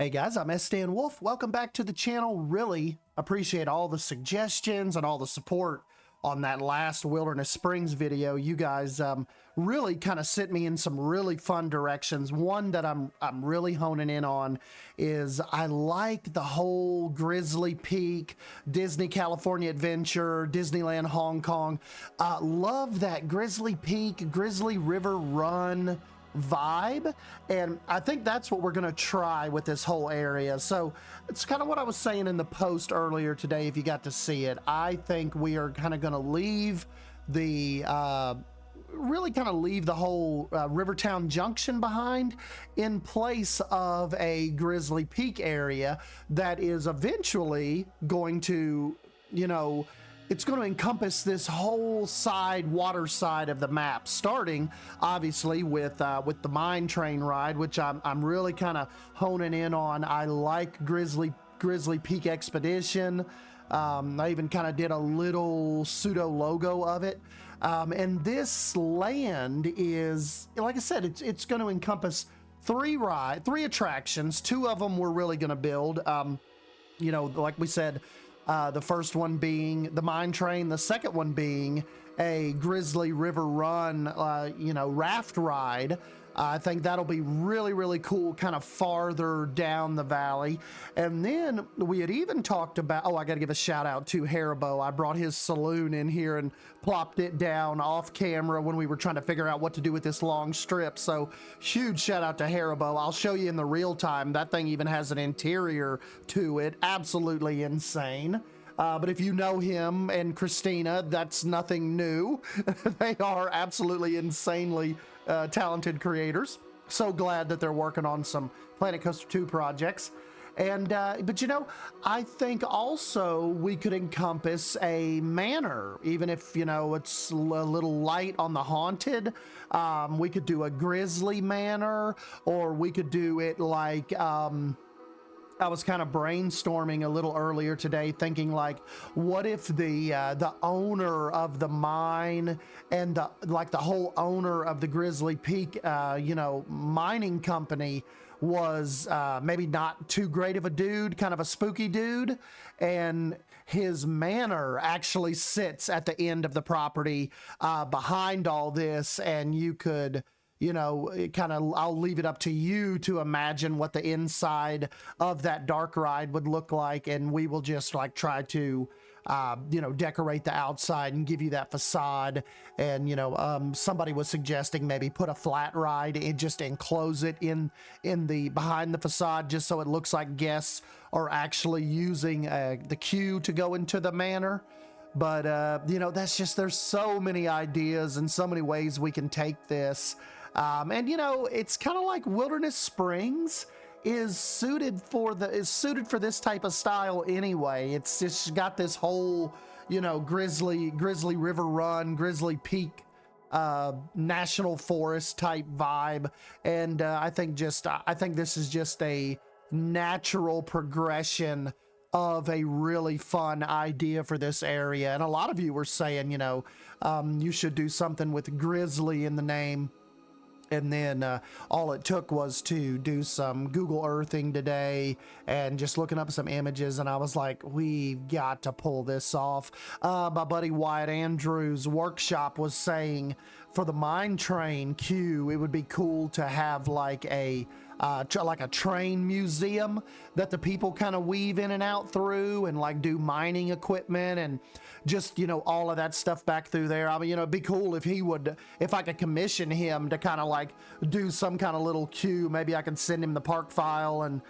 Hey guys, I'm Sdanwolf. Welcome back to the channel. Really appreciate all the suggestions and all the support on that last Wilderness Springs video. You guys really kind of sent me in some really fun directions. One that I'm really honing in on is I like the whole Grizzly Peak, Disney California Adventure, Disneyland Hong Kong. Love that Grizzly Peak, Grizzly River Run vibe, and I think that's what we're going to try with this whole area. So it's kind of what I was saying in the post earlier today, if you got to see it. I think we are kind of going to leave the really kind of leave the whole Rivertown Junction behind in place of a Grizzly Peak area that is eventually going to, it's going to encompass this whole water side of the map, starting obviously with the mine train ride, which I'm really kind of honing in on. I like Grizzly Peak Expedition. I even kind of did a little pseudo logo of it. And this land is, like I said, it's going to encompass three attractions. Two of them we're really going to build. Like we said, the first one being the mine train, the second one being a Grizzly River Run, raft ride. I think that'll be really, really cool, kind of farther down the valley. And then we had even talked about, I got to give a shout out to Haribo. I brought his saloon in here and plopped it down off camera when we were trying to figure out what to do with this long strip. So huge shout out to Haribo. I'll show you in the real time. That thing even has an interior to it. Absolutely insane. But if you know him and Christina, that's nothing new. They are absolutely insanely talented creators. So glad that they're working on some Planet Coaster 2 projects. And but I think also we could encompass a manor, even if it's a little light on the haunted. We could do a grizzly manor, or we could do it like I was kind of brainstorming a little earlier today, thinking like, what if the owner of the mine and the whole owner of the Grizzly Peak, mining company was maybe not too great of a dude, kind of a spooky dude, and his manor actually sits at the end of the property behind all this, and you could, I'll leave it up to you to imagine what the inside of that dark ride would look like, and we will just try to decorate the outside and give you that facade. And somebody was suggesting maybe put a flat ride and just enclose it in the behind the facade, just so it looks like guests are actually using the queue to go into the manor. But that's just, there's so many ideas and so many ways we can take this. It's kind of like Wilderness Springs is suited for this type of style anyway. It's just got this whole, Grizzly River Run, Grizzly Peak, National Forest type vibe. And I think this is just a natural progression of a really fun idea for this area. And a lot of you were saying, you should do something with Grizzly in the name. And then all it took was to do some Google Earthing today and just looking up some images, and I was like, we've got to pull this off. My buddy Wyatt Andrews' workshop was saying for the mine train queue, it would be cool to have like a train museum that the people kind of weave in and out through, and do mining equipment and just all of that stuff back through there. I mean, it'd be cool if I could commission him to kind of do some kind of little queue. Maybe I could send him the park file, and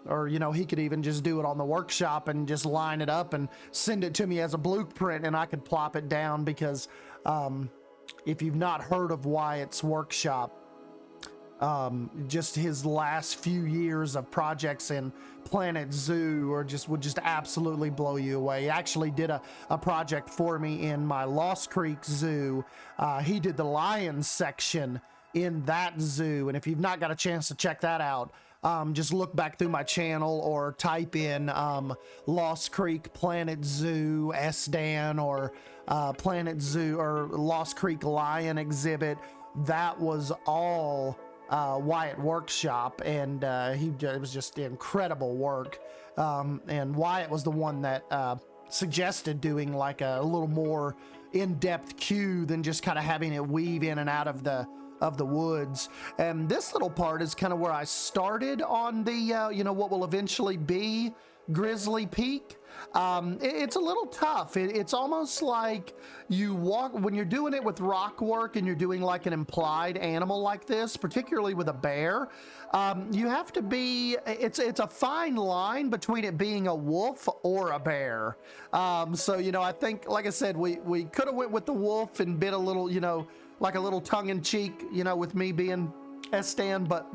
or he could even just do it on the workshop and just line it up and send it to me as a blueprint, and I could plop it down. Because if you've not heard of Wyatt's workshop, just his last few years of projects in Planet Zoo would just absolutely blow you away. He actually did a project for me in my Lost Creek Zoo. He did the lions section in that zoo, and if you've not got a chance to check that out, just look back through my channel or type in Lost Creek Planet Zoo Sdan, or Planet Zoo or Lost Creek Lion exhibit. That was all Wyatt Workshop, and it was just incredible work. And Wyatt was the one that suggested doing like a little more in-depth queue than just kind of having it weave in and out of the woods. And this little part is kind of where I started on the what will eventually be Grizzly Peak. It's a little tough. It's almost like you walk when you're doing it with rock work and you're doing like an implied animal like this, particularly with a bear. You have to be, it's a fine line between it being a wolf or a bear. So, I think, like I said, we could have went with the wolf and bit a little, like a little tongue in cheek, with me being Sdan, but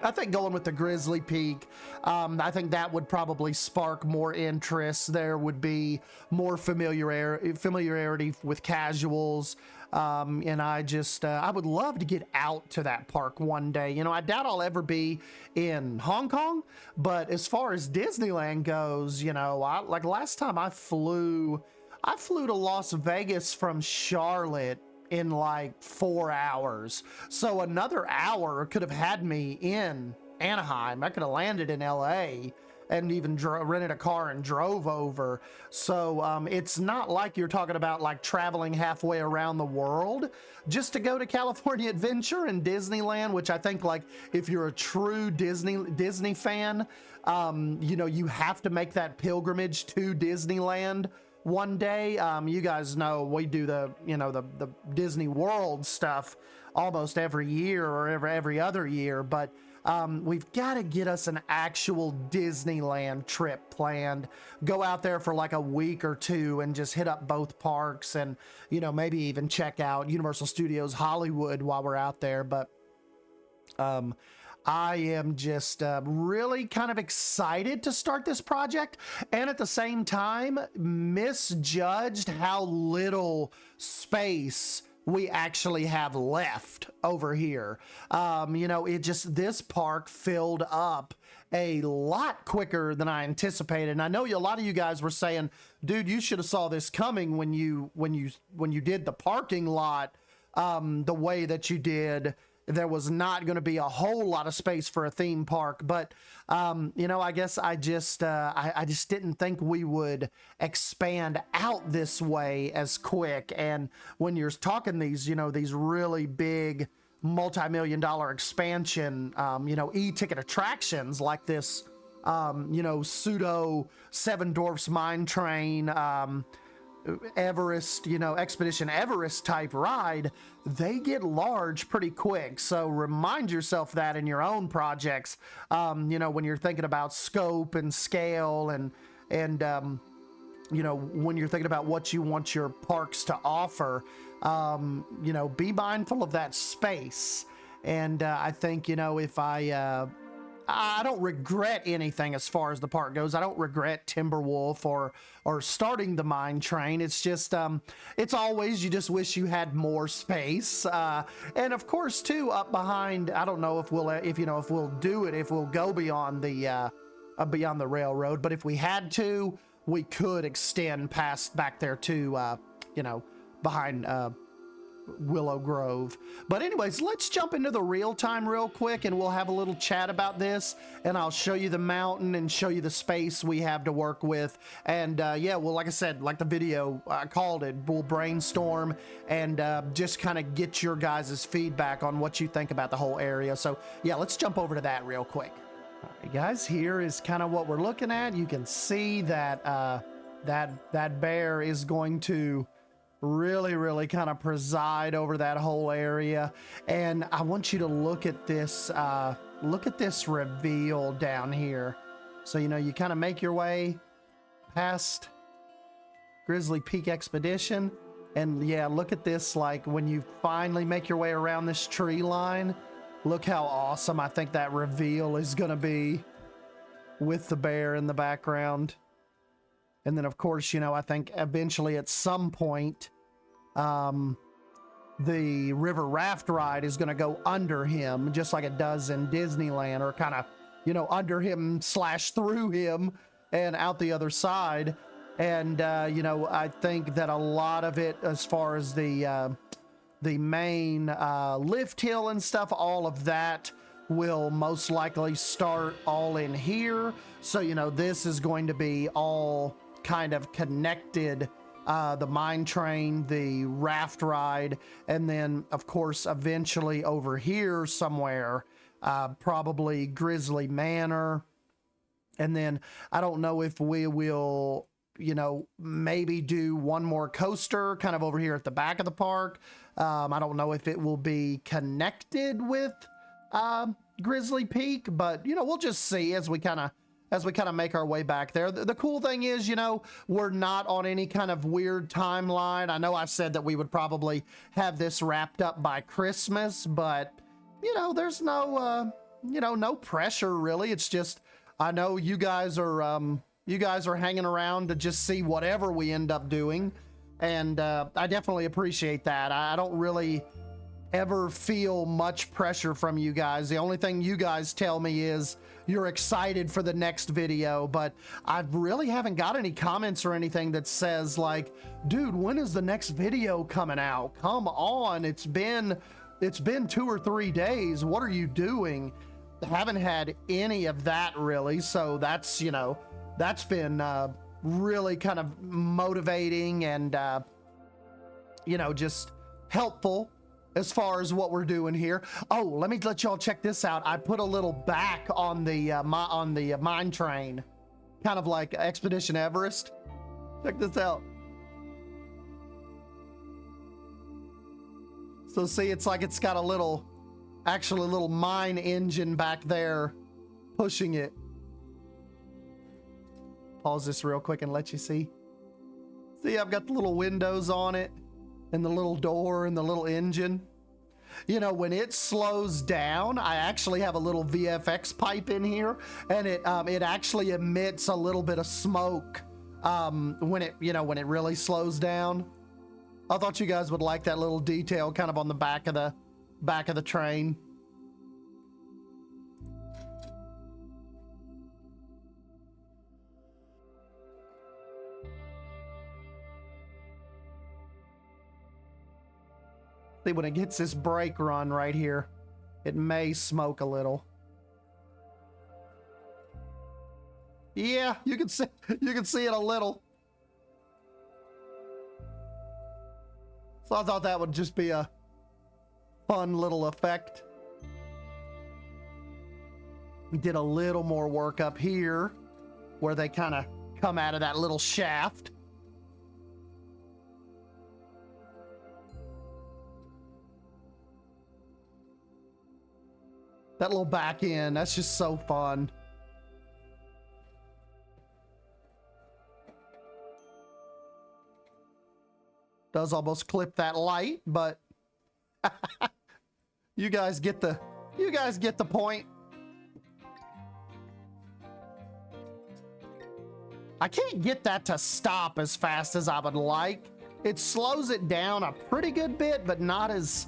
I think going with the Grizzly Peak, I think that would probably spark more interest. There would be more familiarity with casuals. And I would love to get out to that park one day. I doubt I'll ever be in Hong Kong, but as far as Disneyland goes, like last time I flew to Las Vegas from Charlotte in like 4 hours. So another hour could have had me in Anaheim. I could have landed in LA and even rented a car and drove over. So it's not like you're talking about like traveling halfway around the world just to go to California Adventure and Disneyland, which I think, like, if you're a true Disney fan, you have to make that pilgrimage to Disneyland one day. You guys know we do the Disney World stuff almost every year or every other year, but we've got to get us an actual Disneyland trip planned. Go out there for like a week or two and just hit up both parks, and maybe even check out Universal Studios Hollywood while we're out there. But I am just really kind of excited to start this project, and at the same time misjudged how little space we actually have left over here. This park filled up a lot quicker than I anticipated. And I know a lot of you guys were saying, dude, you should have saw this coming when you did the parking lot the way that you did. There was not going to be a whole lot of space for a theme park, but I guess I just didn't think we would expand out this way as quick. And when you're talking these really big multi-million-dollar expansion, e-ticket attractions like this, pseudo Seven Dwarfs Mine Train, Everest, Expedition Everest type ride, they get large pretty quick. So remind yourself that in your own projects, when you're thinking about scope and scale and when you're thinking about what you want your parks to offer, be mindful of that space. And I think, if I don't regret anything as far as the park goes. I don't regret Timberwolf or starting the mine train. It's just, it's always, you just wish you had more space. And of course too, up behind, I don't know if we'll do it, if we'll go beyond the railroad, but if we had to, we could extend past back there to, behind, Willow Grove. But anyways, let's jump into the real time real quick, and we'll have a little chat about this, and I'll show you the mountain and show you the space we have to work with. And well, like I said, like the video called it, we'll brainstorm and just kind of get your guys' feedback on what you think about the whole area. So yeah, let's jump over to that real quick. All right, guys, here is kind of what we're looking at. You can see that that bear is going to really kind of preside over that whole area. And I want you to look at this reveal down here. So you kind of make your way past Grizzly Peak Expedition, and yeah, look at this. Like when you finally make your way around this tree line, look how awesome I think that reveal is gonna be with the bear in the background. And then of course, I think eventually at some point, the river raft ride is going to go under him, just like it does in Disneyland, or kind of, under him / through him and out the other side. And, I think that a lot of it, as far as the the main lift hill and stuff, all of that will most likely start all in here. So, you know, this is going to be all kind of connected. The mine train, the raft ride, and then, of course, eventually over here somewhere, probably Grizzly Manor. And then I don't know if we will, you know, maybe do one more coaster kind of over here at the back of the park. I don't know if it will be connected with Grizzly Peak, but, you know, we'll just see as we kind of make our way back there. The cool thing is, you know, we're not on any kind of weird timeline. I know I said that we would probably have this wrapped up by Christmas, but, you know, there's no, you know, no pressure really. It's just, I know you guys are hanging around to just see whatever we end up doing. And I definitely appreciate that. I don't really ever feel much pressure from you guys. The only thing you guys tell me is you're excited for the next video, but I really haven't got any comments or anything that says like, dude, when is the next video coming out? Come on, it's been 2 or 3 days. What are you doing? Haven't had any of that really. So that's, you know, that's been really kind of motivating and, you know, just helpful as far as what we're doing here. Oh, let me let y'all check this out. I put a little back on the mine train, kind of like Expedition Everest. Check this out. So see, it's like it's got a little, actually a little mine engine back there pushing it. Pause this real quick and let you see. See, I've got the little windows on it and the little door and the little engine. You know, when it slows down, I actually have a little VFX pipe in here, and it actually emits a little bit of smoke when it, you know, when it really slows down. I thought you guys would like that little detail kind of on the back of the train. See, when it gets this brake run right here, it may smoke a little. Yeah, you can see it a little. So I thought that would just be a fun little effect. We did a little more work up here where they kind of come out of that little shaft. That little back end, that's just so fun. Does almost clip that light, but you guys get the point. I can't get that to stop as fast as I would like. It slows it down a pretty good bit, but not as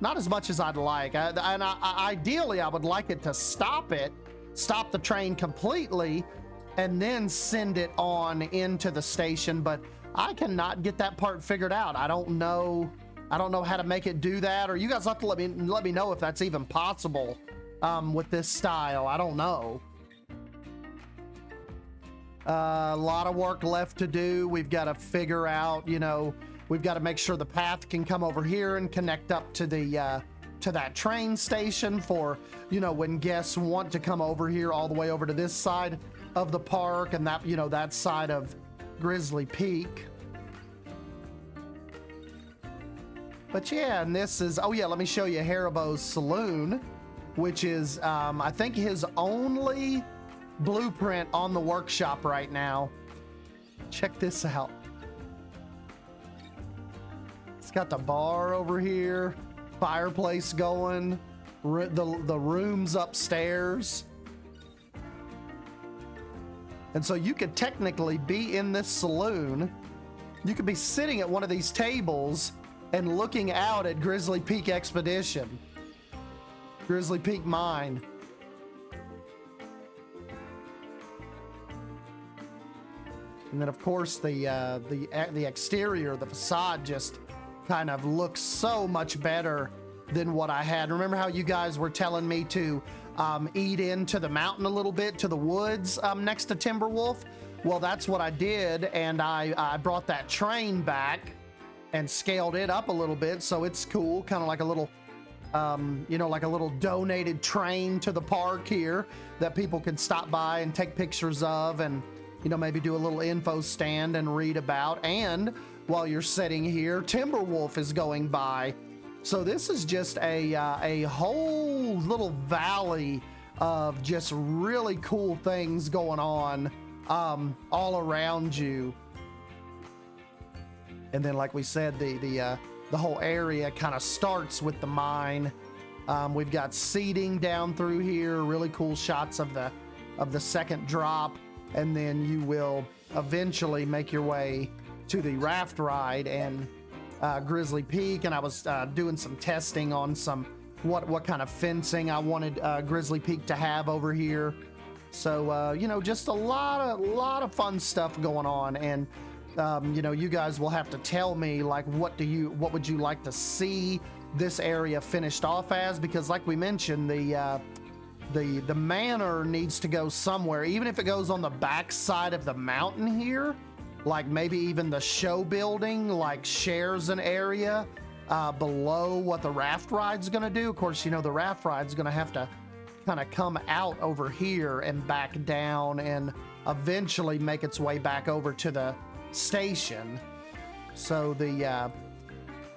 much as I'd like. Ideally, I would like it to stop the train completely, and then send it on into the station, but I cannot get that part figured out. I don't know how to make it do that, or you guys have to let me know if that's even possible with this style. I don't know. A lot of work left to do. We've got to figure out, you know, we've got to make sure the path can come over here and connect up to the to that train station for, you know, when guests want to come over here all the way over to this side of the park, and that, you know, that side of Grizzly Peak. But yeah, and this is, oh yeah, let me show you Haribo's Saloon, which is I think his only blueprint on the workshop right now. Check this out. It's got the bar over here, fireplace going, the rooms upstairs. And so you could technically be in this saloon. You could be sitting at one of these tables and looking out at Grizzly Peak Expedition, Grizzly Peak Mine. And then of course the exterior, the facade just kind of looks so much better than what I had. Remember how you guys were telling me to eat into the mountain a little bit, to the woods next to Timberwolf? Well, that's what I did, and I brought that train back and scaled it up a little bit, so it's cool, kind of like a little, you know, like a little donated train to the park here that people can stop by and take pictures of, and, you know, maybe do a little info stand and read about. And while you're sitting here, Timberwolf is going by. So this is just a whole little valley of just really cool things going on all around you. And then, like we said, the whole area kind of starts with the mine. We've got seating down through here, really cool shots of the second drop, and then you will eventually make your way to the raft ride and Grizzly Peak. And I was doing some testing on some what kind of fencing I wanted Grizzly Peak to have over here. So you know, just a lot of fun stuff going on. And you know, you guys will have to tell me, like, what would you like to see this area finished off as? Because like we mentioned, the manor needs to go somewhere, even if it goes on the back side of the mountain here. Like maybe even the show building like shares an area below what the raft ride's gonna do. Of course, you know, the raft ride's gonna have to kind of come out over here and back down and eventually make its way back over to the station. So the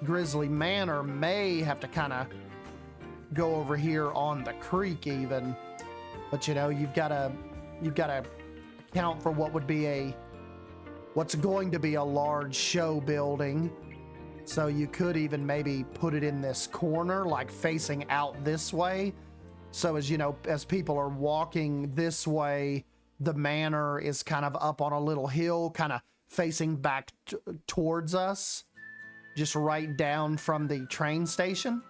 Grizzly Manor may have to kind of go over here on the creek even. But you know, you've got to account for what would be what's going to be a large show building. So you could even maybe put it in this corner, like facing out this way. So as you know, as people are walking this way, the manor is kind of up on a little hill, kind of facing back towards us, just right down from the train station.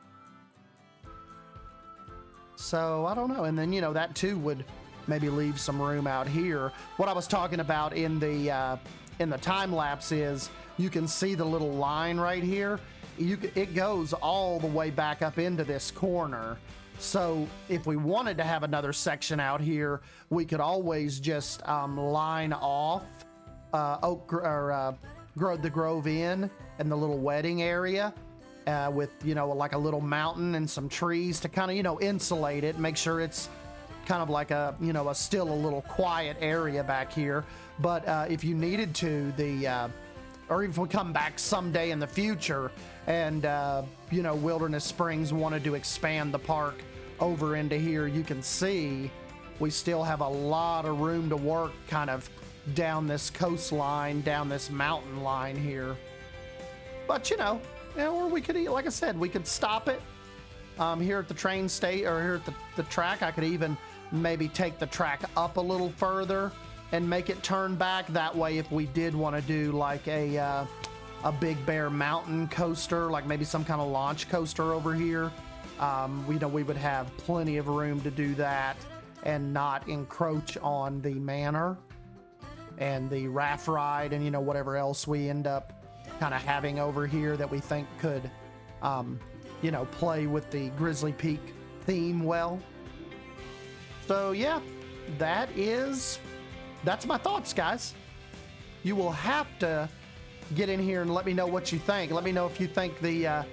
So I don't know. And then, you know, that too would maybe leave some room out here. What I was talking about in the time lapse is you can see the little line right here. It goes all the way back up into this corner. So if we wanted to have another section out here, we could always just line off the Grove Inn and the little wedding area with, you know, like a little mountain and some trees to kind of, you know, insulate it, make sure it's kind of like a, you know, still a little quiet area back here. But if you needed to, or if we come back someday in the future and, you know, Wilderness Springs wanted to expand the park over into here, you can see we still have a lot of room to work kind of down this coastline, down this mountain line here. But, you know, or we could, like I said, we could stop it here at the train station, or here at the track. I could even maybe take the track up a little further and make it turn back. That way, if we did want to do like a Big Bear Mountain coaster, like maybe some kind of launch coaster over here, we know we would have plenty of room to do that and not encroach on the manor and the raft ride and, you know, whatever else we end up kind of having over here that we think could, you know, play with the Grizzly Peak theme well. So yeah, that's my thoughts, guys. You will have to get in here and let me know what you think. Let me know if you think the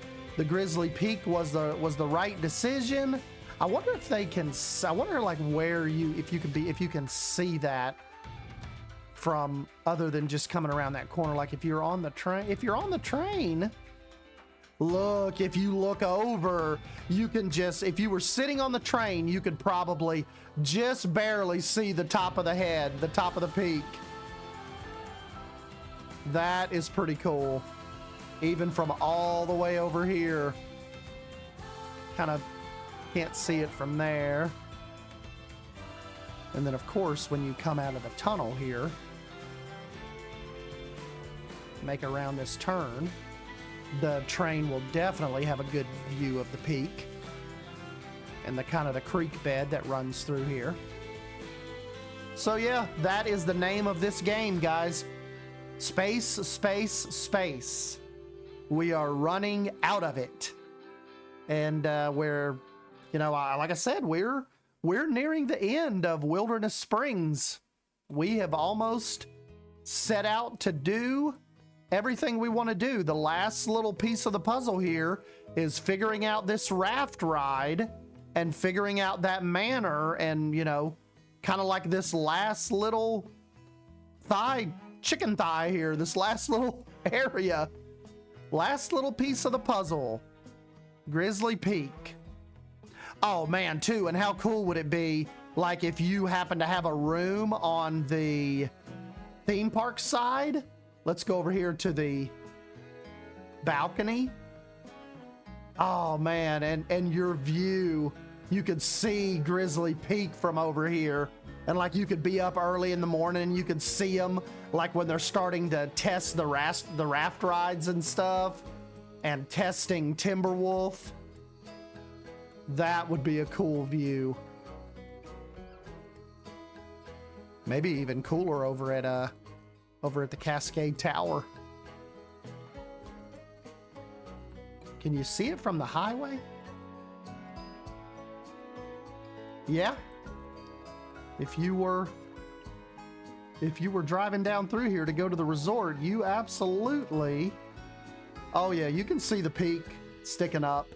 Grizzly Peak was the right decision. I wonder if they can. I wonder like where if you can see that from other than just coming around that corner. Like if you're on the train, look, if you look over, you can just, if you were sitting on the train, you could probably just barely see the top of the head, the top of the peak. That is pretty cool. Even from all the way over here. Kind of can't see it from there. And then of course, when you come out of the tunnel here, make around this turn, the train will definitely have a good view of the peak and the kind of the creek bed that runs through here. So yeah, that is the name of this game, guys. Space, space, space. we are running out of it. And we're, you know, like I said, we're nearing the end of Wilderness Springs. We have almost set out to do everything we want to do. The last little piece of the puzzle here is figuring out this raft ride and figuring out that manor, and, you know, kind of like this last little chicken thigh here, this last little area, last little piece of the puzzle. Grizzly Peak. Oh man, too, and how cool would it be, like, if you happen to have a room on the theme park side? Let's go over here to the balcony. Oh man, and your view, you could see Grizzly Peak from over here. And like, you could be up early in the morning and you could see them, like when they're starting to test the raft rides and stuff, and testing Sdanwolf. That would be a cool view. Maybe even cooler over at the Cascade Tower. Can you see it from the highway? Yeah. If you were driving down through here to go to the resort, you absolutely... Oh yeah, you can see the peak sticking up.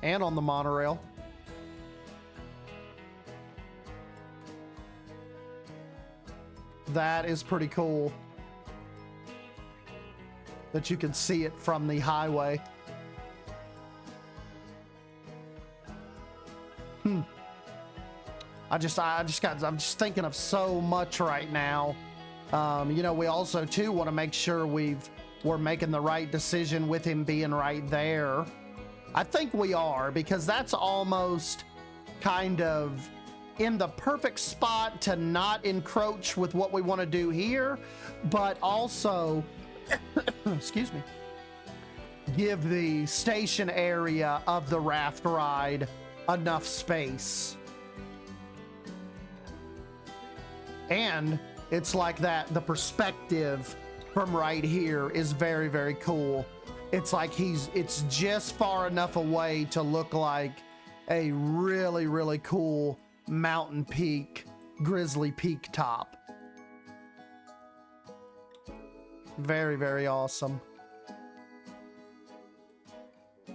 And on the monorail. That is pretty cool. That you can see it from the highway. I'm just thinking of so much right now. You know, we also too want to make sure we're making the right decision with him being right there. I think we are, because that's almost kind of in the perfect spot to not encroach with what we want to do here, but also, excuse me, give the station area of the raft ride enough space. And it's like that, the perspective from right here is very, very cool. It's like it's just far enough away to look like a really, really cool mountain peak, Grizzly Peak top. Very, very awesome.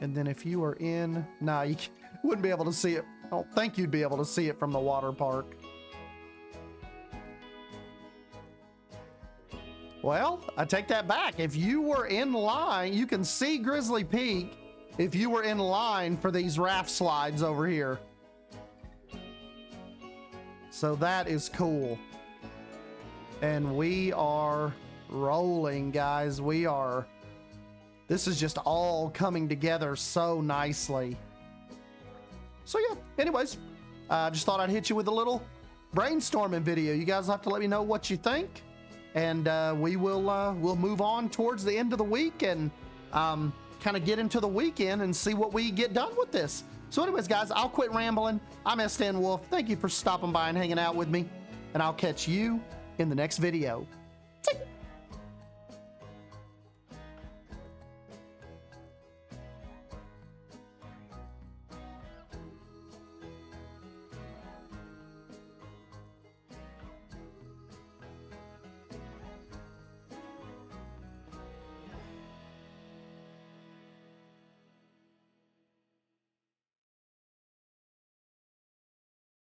And then if you were in, nah, you wouldn't be able to see it. I don't think you'd be able to see it from the water park. Well, I take that back. If you were in line, you can see Grizzly Peak if you were in line for these raft slides over here. So that is cool. And we are rolling, guys. This is just all coming together so nicely. So yeah, anyways, I just thought I'd hit you with a little brainstorming video. You guys have to let me know what you think. And we'll move on towards the end of the week and kind of get into the weekend and see what we get done with this. So anyways, guys, I'll quit rambling. I'm Sdanwolf. Thank you for stopping by and hanging out with me, and I'll catch you in the next video.